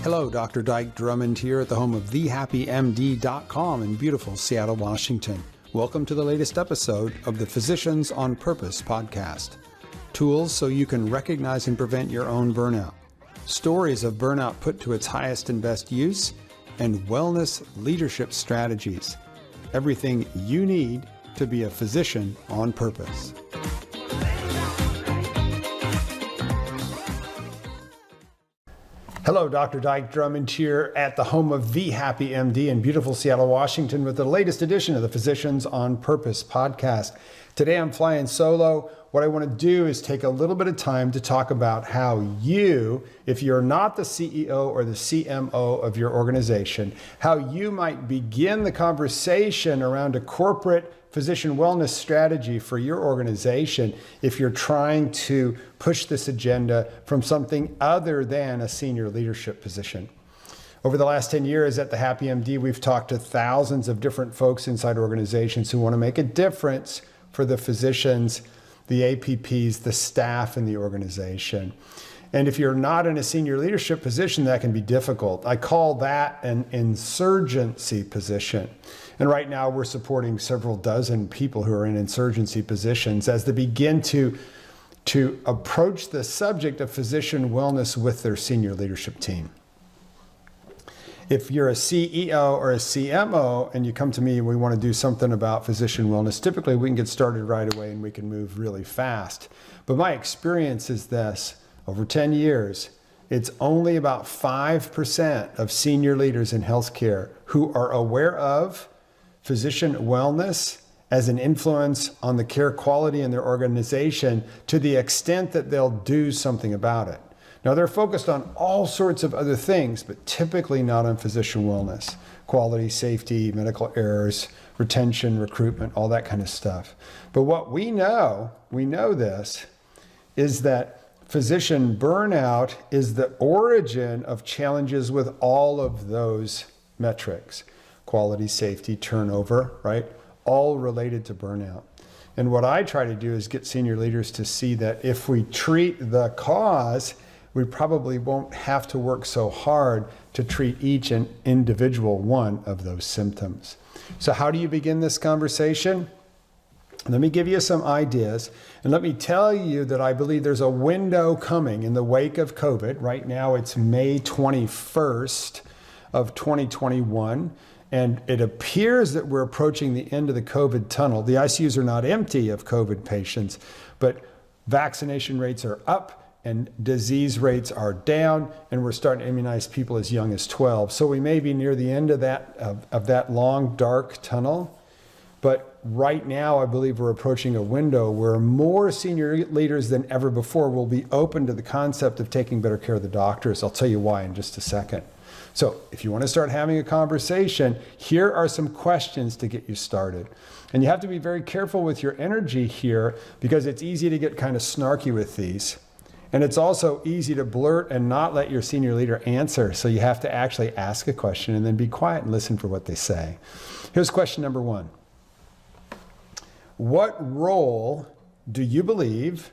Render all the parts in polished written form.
Hello, Dr. Dike Drummond here at the home of thehappymd.com in beautiful Seattle, Washington. Welcome to the latest episode of the Physicians on Purpose podcast. Tools so you can recognize and prevent your own burnout. Stories of burnout put to its highest and best use, and wellness leadership strategies. Everything you need to be a physician on purpose. Hello, Dr. Dike Drummond here at the home of The Happy MD in beautiful Seattle, Washington with the latest edition of the Physicians on Purpose podcast. Today I'm flying solo. What I want to do is take a little bit of time to talk about how you, if you're not the CEO or the CMO of your organization, how you might begin the conversation around a corporate physician wellness strategy for your organization if you're trying to push this agenda from something other than a senior leadership position. Over the last 10 years at the Happy MD, we've talked to thousands of different folks inside organizations who want to make a difference for the physicians, the APPs, the staff in the organization. And if you're not in a senior leadership position, that can be difficult. I call that an insurgency position. And right now we're supporting several dozen people who are in insurgency positions as they begin to approach the subject of physician wellness with their senior leadership team. If you're a CEO or a CMO and you come to me and we want to do something about physician wellness, typically we can get started right away and we can move really fast. But my experience is this: over 10 years, it's only about 5% of senior leaders in healthcare who are aware of physician wellness as an influence on the care quality in their organization to the extent that they'll do something about it. Now, they're focused on all sorts of other things, but typically not on physician wellness, quality, safety, medical errors, retention, recruitment, all that kind of stuff. But what we know this, is that physician burnout is the origin of challenges with all of those metrics. Quality, safety, turnover, right? All related to burnout. And what I try to do is get senior leaders to see that if we treat the cause, we probably won't have to work so hard to treat each and individual one of those symptoms. So how do you begin this conversation? Let me give you some ideas, and let me tell you that I believe there's a window coming in the wake of COVID. Right now it's May 21st of 2021. And it appears that we're approaching the end of the COVID tunnel. The ICUs are not empty of COVID patients, but vaccination rates are up and disease rates are down, and we're starting to immunize people as young as 12. So we may be near the end of that long, dark tunnel. But right now, I believe we're approaching a window where more senior leaders than ever before will be open to the concept of taking better care of the doctors. I'll tell you why in just a second. So if you want to start having a conversation, here are some questions to get you started. And you have to be very careful with your energy here because it's easy to get kind of snarky with these. And it's also easy to blurt and not let your senior leader answer. So you have to actually ask a question and then be quiet and listen for what they say. Here's question number one. What role do you believe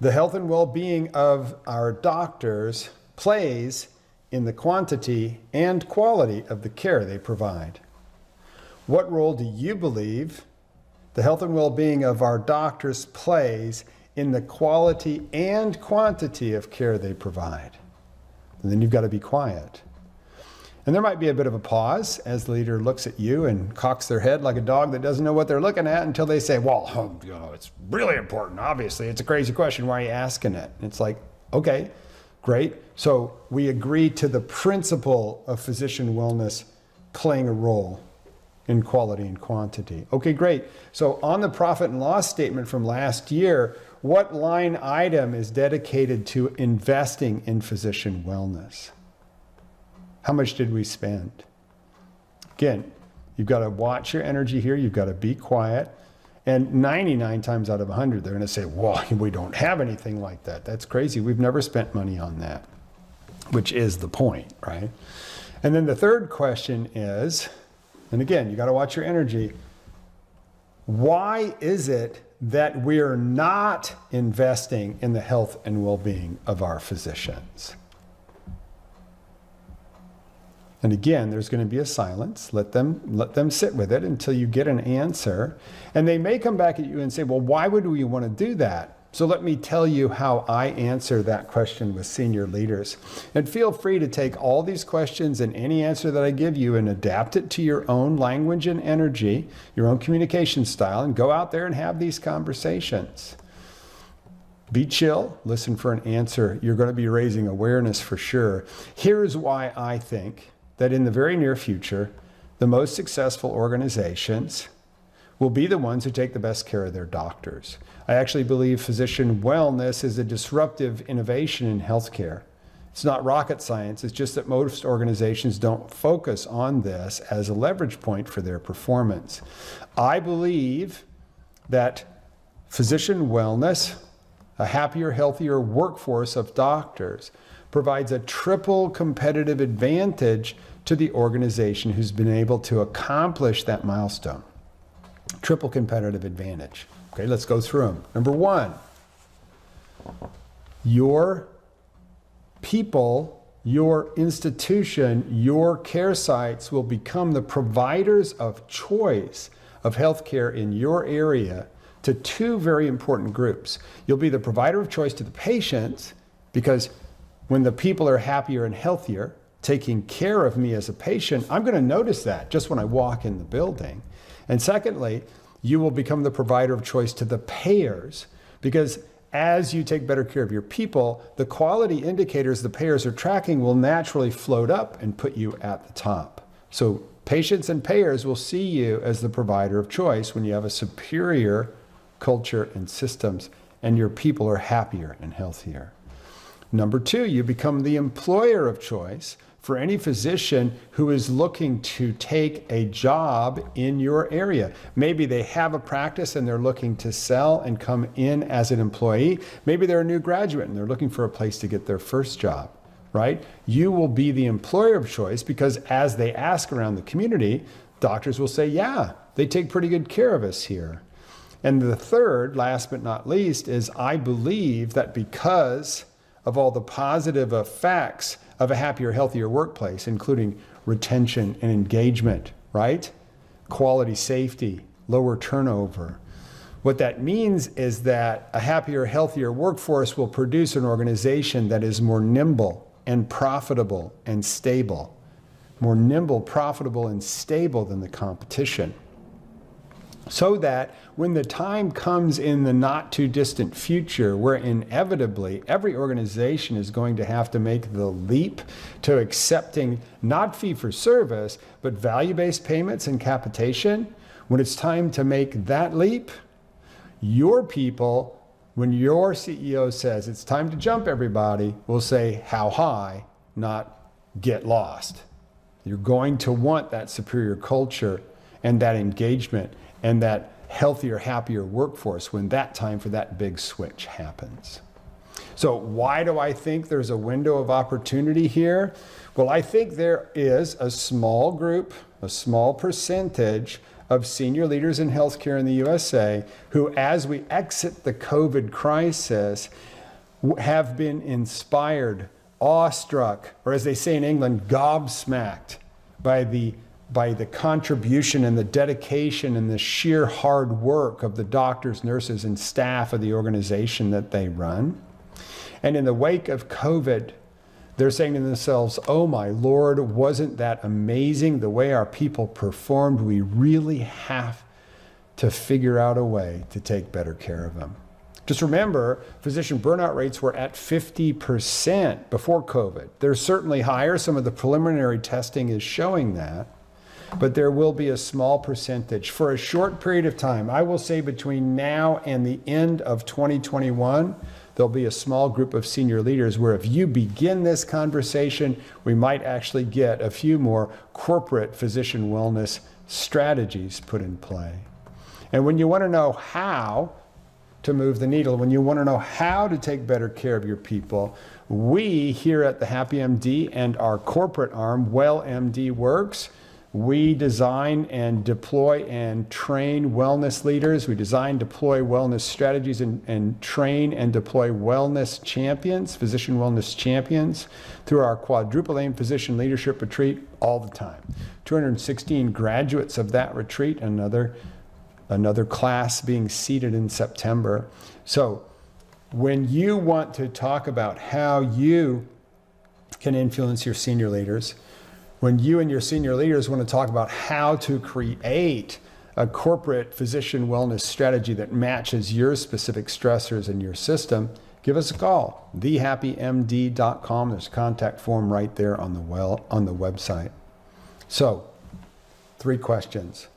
the health and well-being of our doctors plays in the quantity and quality of the care they provide? What role do you believe the health and well-being of our doctors plays in the quality and quantity of care they provide? And then you've got to be quiet. And there might be a bit of a pause as the leader looks at you and cocks their head like a dog that doesn't know what they're looking at until they say, well, it's really important. Obviously, it's a crazy question. Why are you asking it? And it's like, okay, great. So we agree to the principle of physician wellness playing a role in quality and quantity. Okay, great. So on the profit and loss statement from last year, what line item is dedicated to investing in physician wellness? How much did we spend? Again, you've got to watch your energy here. You've got to be quiet. And 99 times out of 100, they're going to say, well, we don't have anything like that. That's crazy. We've never spent money on that, which is the point, right? And then the third question is, and again, you got to watch your energy. Why is it that we're not investing in the health and well-being of our physicians? And again, there's going to be a silence. Let them sit with it until you get an answer. And they may come back at you and say, well, why would we want to do that? So let me tell you how I answer that question with senior leaders. And feel free to take all these questions and any answer that I give you and adapt it to your own language and energy, your own communication style, and go out there and have these conversations. Be chill, listen for an answer. You're going to be raising awareness for sure. Here's why I think that in the very near future, the most successful organizations will be the ones who take the best care of their doctors. I actually believe physician wellness is a disruptive innovation in healthcare. It's not rocket science. It's just that most organizations don't focus on this as a leverage point for their performance. I believe that physician wellness, a happier, healthier workforce of doctors, provides a triple competitive advantage to the organization who's been able to accomplish that milestone. Triple competitive advantage. Okay, let's go through them. Number one, your people, your institution, your care sites will become the providers of choice of healthcare in your area to two very important groups. You'll be the provider of choice to the patients because when the people are happier and healthier, taking care of me as a patient, I'm going to notice that just when I walk in the building. And secondly, you will become the provider of choice to the payers because as you take better care of your people, the quality indicators the payers are tracking will naturally float up and put you at the top. So patients and payers will see you as the provider of choice when you have a superior culture and systems and your people are happier and healthier. Number two, you become the employer of choice for any physician who is looking to take a job in your area. Maybe they have a practice and they're looking to sell and come in as an employee. Maybe they're a new graduate and they're looking for a place to get their first job, right? You will be the employer of choice because as they ask around the community, doctors will say, yeah, they take pretty good care of us here. And the third, last but not least, is I believe that because of all the positive effects of a happier, healthier workplace, including retention and engagement, right? Quality safety, lower turnover. What that means is that a happier, healthier workforce will produce an organization that is more nimble and profitable and stable. More nimble, profitable, and stable than the competition. So that when the time comes in the not too distant future where inevitably every organization is going to have to make the leap to accepting not fee for service, but value-based payments and capitation, when it's time to make that leap, your people, when your CEO says it's time to jump everybody, will say how high, not get lost. You're going to want that superior culture and that engagement and that healthier, happier workforce when that time for that big switch happens. So why do I think there's a window of opportunity here? Well, I think there is a small group, a small percentage of senior leaders in healthcare in the USA who, as we exit the COVID crisis, have been inspired, awestruck, or as they say in England, gobsmacked by the contribution and the dedication and the sheer hard work of the doctors, nurses, and staff of the organization that they run. And in the wake of COVID, they're saying to themselves, oh my Lord, wasn't that amazing the way our people performed? We really have to figure out a way to take better care of them. Just remember, physician burnout rates were at 50% before COVID. They're certainly higher. Some of the preliminary testing is showing that. But there will be a small percentage for a short period of time. I will say between now and the end of 2021, there'll be a small group of senior leaders where if you begin this conversation, we might actually get a few more corporate physician wellness strategies put in play. And when you want to know how to move the needle, when you want to know how to take better care of your people, we here at the Happy MD and our corporate arm, Well MD Works, We design and deploy and train wellness leaders. We design, deploy wellness strategies, and train and deploy wellness champions, physician wellness champions, through our quadruple aim physician leadership retreat all the time. 216 graduates of that retreat, another class being seated in September. So when you want to talk about how you can influence your senior leaders, when you and your senior leaders want to talk about how to create a corporate physician wellness strategy that matches your specific stressors in your system, give us a call, thehappymd.com. There's a contact form right there on the website. So, 3 questions.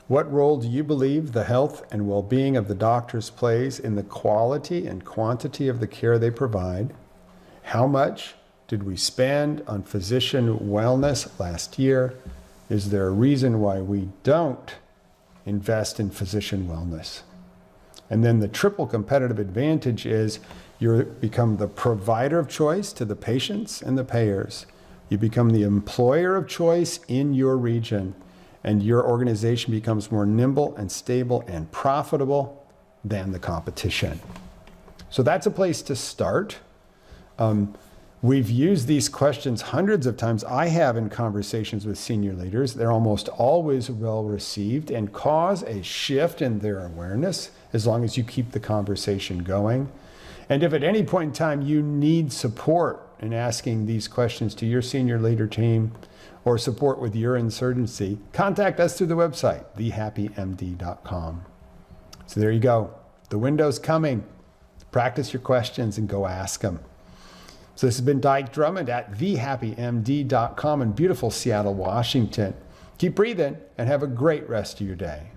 What role do you believe the health and well-being of the doctors plays in the quality and quantity of the care they provide? How much did we spend on physician wellness last year? Is there a reason why we don't invest in physician wellness? And then the triple competitive advantage is you become the provider of choice to the patients and the payers. You become the employer of choice in your region, and your organization becomes more nimble and stable and profitable than the competition. So that's a place to start. We've used these questions hundreds of times. I have in conversations with senior leaders. They're almost always well received and cause a shift in their awareness as long as you keep the conversation going. And if at any point in time you need support in asking these questions to your senior leader team or support with your insurgency, contact us through the website, thehappymd.com. So there you go. The window's coming. Practice your questions and go ask them. So this has been Dike Drummond at thehappymd.com in beautiful Seattle, Washington. Keep breathing and have a great rest of your day.